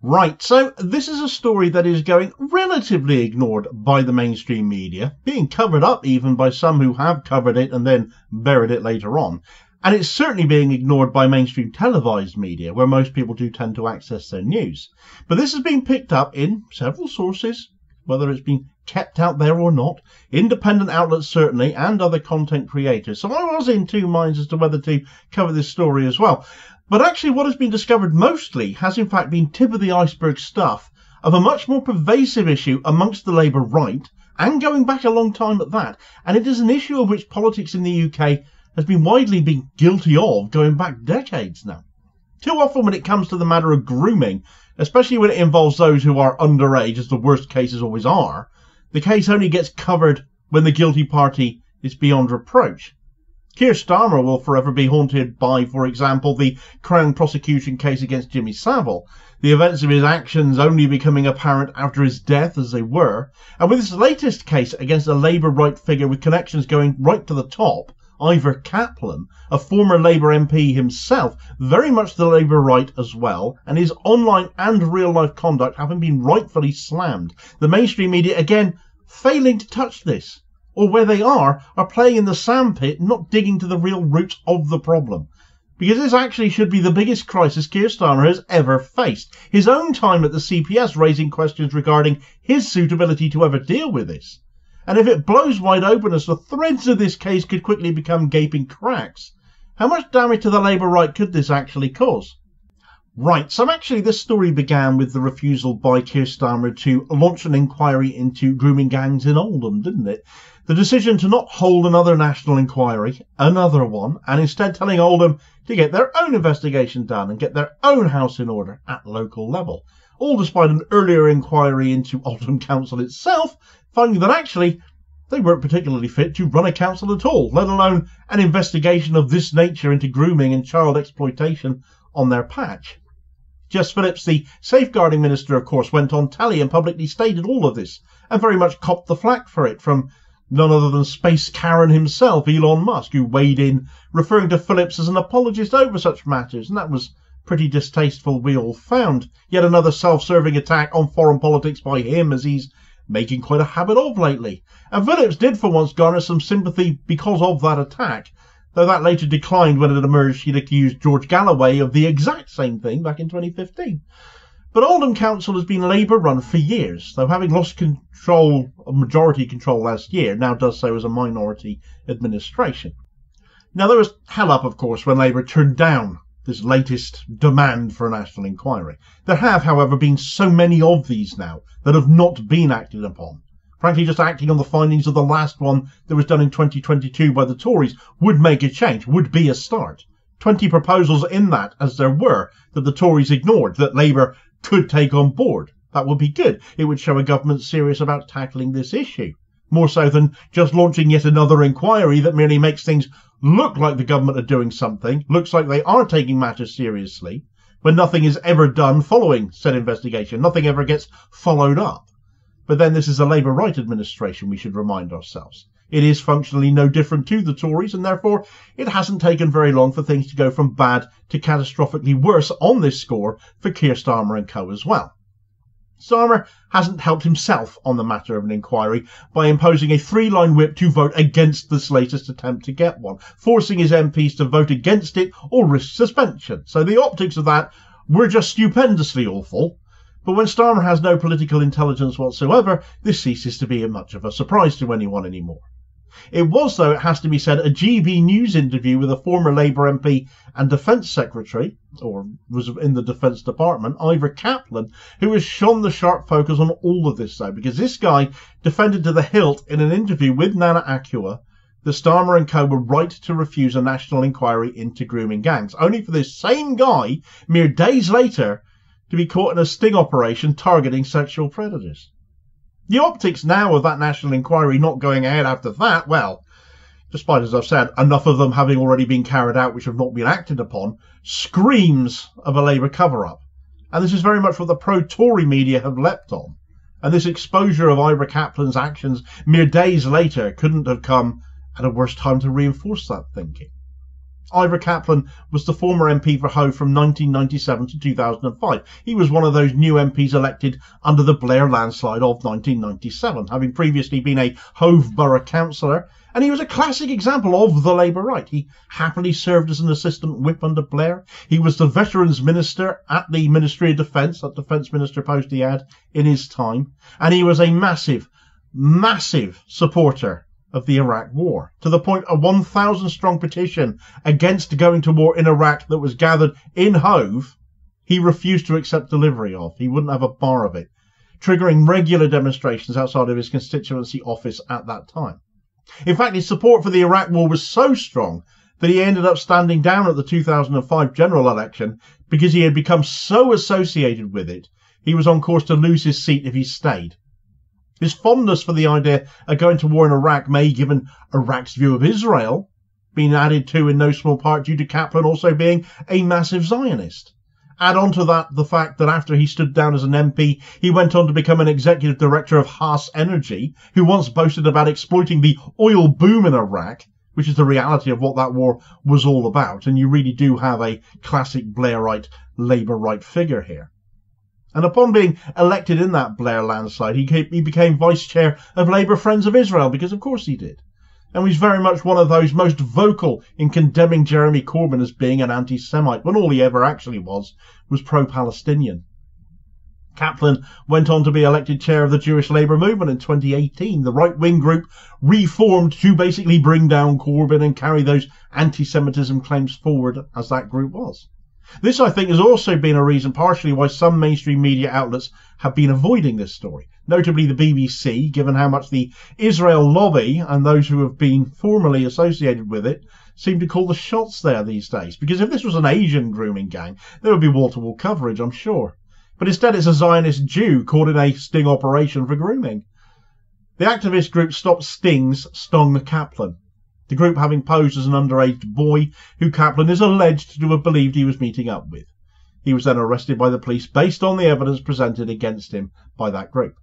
Right, so this is a story that is going relatively ignored by the mainstream media, being covered up even by some who have covered it and then buried it later on. And it's certainly being ignored by mainstream televised media, where most people do tend to access their news. But this has been picked up in several sources, whether it's been kept out there or not, independent outlets certainly, and other content creators. So I was in two minds as to whether to cover this story as well. But actually what has been discovered mostly has in fact been tip of the iceberg stuff of a much more pervasive issue amongst the Labour right, and going back a long time at that. And it is an issue of which politics in the UK has been widely been guilty of going back decades now. Too often when it comes to the matter of grooming, especially when it involves those who are underage, as the worst cases always are, the case only gets covered when the guilty party is beyond reproach. Keir Starmer will forever be haunted by, for example, the Crown prosecution case against Jimmy Savile, the events of his actions only becoming apparent after his death as they were, and with this latest case against a Labour right figure with connections going right to the top, Ivor Kaplan, a former Labour MP himself, very much the Labour right as well, and his online and real-life conduct having been rightfully slammed. The mainstream media, again, failing to touch this, or where they are playing in the sandpit, not digging to the real roots of the problem. Because this actually should be the biggest crisis Keir Starmer has ever faced. His own time at the CPS raising questions regarding his suitability to ever deal with this. And if it blows wide open as the threads of this case could quickly become gaping cracks, how much damage to the Labour right could this actually cause? Right, so actually this story began with the refusal by Keir Starmer to launch an inquiry into grooming gangs in Oldham, didn't it? The decision to not hold another national inquiry, another one, and instead telling Oldham to get their own investigation done and get their own house in order at local level. All despite an earlier inquiry into Oldham Council itself, finding that actually they weren't particularly fit to run a council at all, let alone an investigation of this nature into grooming and child exploitation on their patch. Jess Phillips, the safeguarding minister, of course, went on telly and publicly stated all of this, and very much copped the flak for it from none other than Space Karen himself, Elon Musk, who weighed in, referring to Phillips as an apologist over such matters, and that was pretty distasteful, we all found. Yet another self-serving attack on foreign politics by him, as he's making quite a habit of lately. And Phillips did for once garner some sympathy because of that attack, though that later declined when it emerged he'd accused George Galloway of the exact same thing back in 2015. But Oldham Council has been Labour run for years, though having lost majority control last year, now does so as a minority administration. Now there was hell up, of course, when Labour turned down this latest demand for a national inquiry. There have, however, been so many of these now that have not been acted upon. Frankly, just acting on the findings of the last one that was done in 2022 by the Tories would make a change, would be a start. 20 proposals in that, as there were, that the Tories ignored, that Labour could take on board. That would be good. It would show a government serious about tackling this issue. More so than just launching yet another inquiry that merely makes things look like the government are doing something, looks like they are taking matters seriously, when nothing is ever done following said investigation. Nothing ever gets followed up. But then this is a Labour right administration, we should remind ourselves. It is functionally no different to the Tories, and therefore it hasn't taken very long for things to go from bad to catastrophically worse on this score for Keir Starmer and co as well. Starmer hasn't helped himself on the matter of an inquiry by imposing a 3-line whip to vote against this latest attempt to get one, forcing his MPs to vote against it or risk suspension. So the optics of that were just stupendously awful. But when Starmer has no political intelligence whatsoever, this ceases to be much of a surprise to anyone anymore. It was, though, it has to be said, a GB News interview with a former Labour MP and Defence Secretary, or was in the Defence Department, Ivor Kaplan, who has shone the sharp focus on all of this, though, because this guy defended to the hilt in an interview with Nana Akua that Starmer and co were right to refuse a national inquiry into grooming gangs, only for this same guy, mere days later, to be caught in a sting operation targeting sexual predators. The optics now of that national inquiry not going ahead after that, well, despite, as I've said, enough of them having already been carried out which have not been acted upon, screams of a Labour cover-up. And this is very much what the pro-Tory media have leapt on. And this exposure of Ivor Kaplan's actions mere days later couldn't have come at a worse time to reinforce that thinking. Ivor Kaplan was the former MP for Hove from 1997 to 2005. He was one of those new MPs elected under the Blair landslide of 1997, having previously been a Hove Borough councillor, and he was a classic example of the Labour right. He happily served as an assistant whip under Blair. He was the Veterans Minister at the Ministry of Defence, that Defence Minister post he had in his time, and he was a massive supporter of the Iraq War, to the point a 1,000-strong petition against going to war in Iraq that was gathered in Hove, he refused to accept delivery of. He wouldn't have a bar of it, triggering regular demonstrations outside of his constituency office at that time. In fact, his support for the Iraq War was so strong that he ended up standing down at the 2005 general election because he had become so associated with it, he was on course to lose his seat if he stayed. His fondness for the idea of going to war in Iraq may, given Iraq's view of Israel, been added to in no small part due to Kaplan also being a massive Zionist. Add on to that the fact that after he stood down as an MP, he went on to become an executive director of Haas Energy, who once boasted about exploiting the oil boom in Iraq, which is the reality of what that war was all about. And you really do have a classic Blairite, Labour-right figure here. And upon being elected in that Blair landslide, he became vice chair of Labour Friends of Israel, because of course he did. And he's very much one of those most vocal in condemning Jeremy Corbyn as being an anti-Semite, when all he ever actually was pro-Palestinian. Kaplan went on to be elected chair of the Jewish Labour movement in 2018, the right-wing group reformed to basically bring down Corbyn and carry those anti-Semitism claims forward as that group was. This, I think, has also been a reason partially why some mainstream media outlets have been avoiding this story, notably the BBC, given how much the Israel lobby and those who have been formerly associated with it seem to call the shots there these days. Because if this was an Asian grooming gang, there would be wall-to-wall coverage, I'm sure. But instead it's a Zionist Jew caught in a sting operation for grooming. The activist group Stop Stings stung Kaplan, the group having posed as an underage boy who Kaplan is alleged to have believed he was meeting up with. He was then arrested by the police based on the evidence presented against him by that group.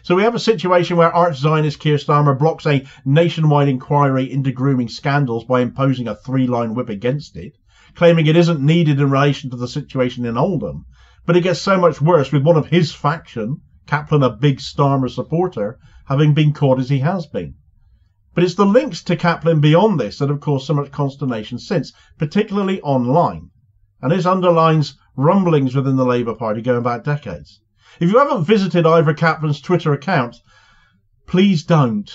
So we have a situation where arch-Zionist Keir Starmer blocks a nationwide inquiry into grooming scandals by imposing a 3-line whip against it, claiming it isn't needed in relation to the situation in Oldham. But it gets so much worse with one of his faction, Kaplan, a big Starmer supporter, having been caught as he has been. But it's the links to Kaplan beyond this that have caused so much consternation since, particularly online. And this underlines rumblings within the Labour Party going back decades. If you haven't visited Ivor Kaplan's Twitter account, please don't,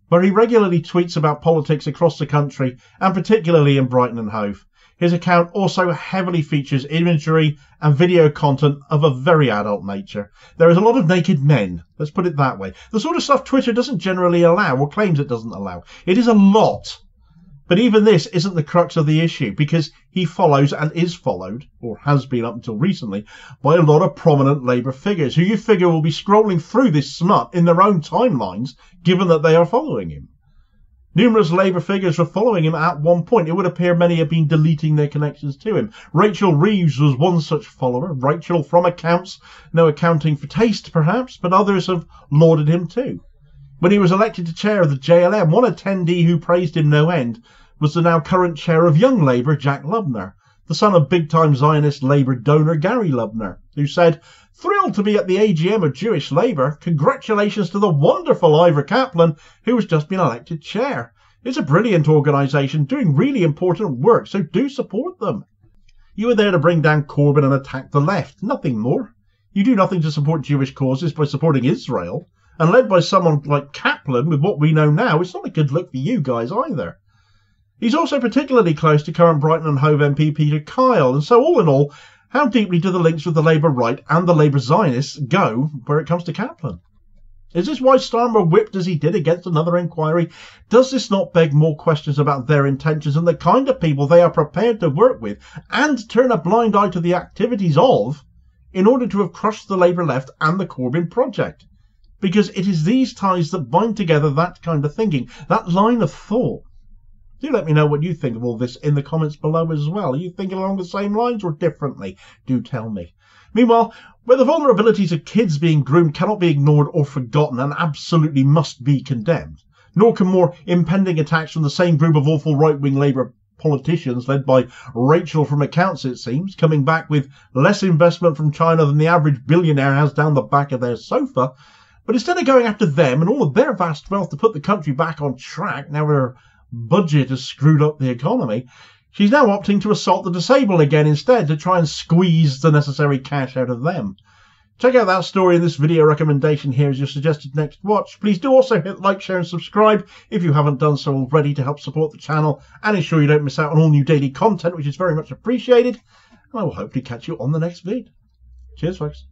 where he regularly tweets about politics across the country, and particularly in Brighton and Hove. His account also heavily features imagery and video content of a very adult nature. There is a lot of naked men, let's put it that way. The sort of stuff Twitter doesn't generally allow, or claims it doesn't allow. It is a lot. But even this isn't the crux of the issue, because he follows and is followed, or has been up until recently, by a lot of prominent Labour figures, who you figure will be scrolling through this smut in their own timelines, given that they are following him. Numerous Labour figures were following him at one point. It would appear many have been deleting their connections to him. Rachel Reeves was one such follower. Rachel, from accounts, no accounting for taste perhaps, but others have lauded him too. When he was elected to chair of the JLM, one attendee who praised him no end was the now current chair of Young Labour, Jack Lubner, the son of big-time Zionist Labour donor Gary Lubner, who said, "Thrilled to be at the AGM of Jewish Labour. Congratulations to the wonderful Ivor Kaplan, who has just been elected chair. It's a brilliant organisation doing really important work, so do support them. You are there to bring down Corbyn and attack the left, nothing more. You do nothing to support Jewish causes by supporting Israel, and led by someone like Kaplan, with what we know now, it's not a good look for you guys either." He's also particularly close to current Brighton and Hove MP Peter Kyle, and so all in all, how deeply do the links with the Labour right and the Labour Zionists go where it comes to Kaplan? Is this why Starmer whipped as he did against another inquiry? Does this not beg more questions about their intentions and the kind of people they are prepared to work with and turn a blind eye to the activities of in order to have crushed the Labour left and the Corbyn project? Because it is these ties that bind together that kind of thinking, that line of thought. Do let me know what you think of all this in the comments below as well. Are you thinking along the same lines or differently? Do tell me. Meanwhile, where the vulnerabilities of kids being groomed cannot be ignored or forgotten and absolutely must be condemned, nor can more impending attacks from the same group of awful right-wing Labour politicians led by Rachel from Accounts, it seems, coming back with less investment from China than the average billionaire has down the back of their sofa. But instead of going after them and all of their vast wealth to put the country back on track, now her budget has screwed up the economy, she's now opting to assault the disabled again instead to try and squeeze the necessary cash out of them. Check out that story in this video recommendation here as your suggested next watch. Please do also hit like, share and subscribe if you haven't done so already to help support the channel and ensure you don't miss out on all new daily content, which is very much appreciated. And I will hopefully catch you on the next vid. Cheers, folks.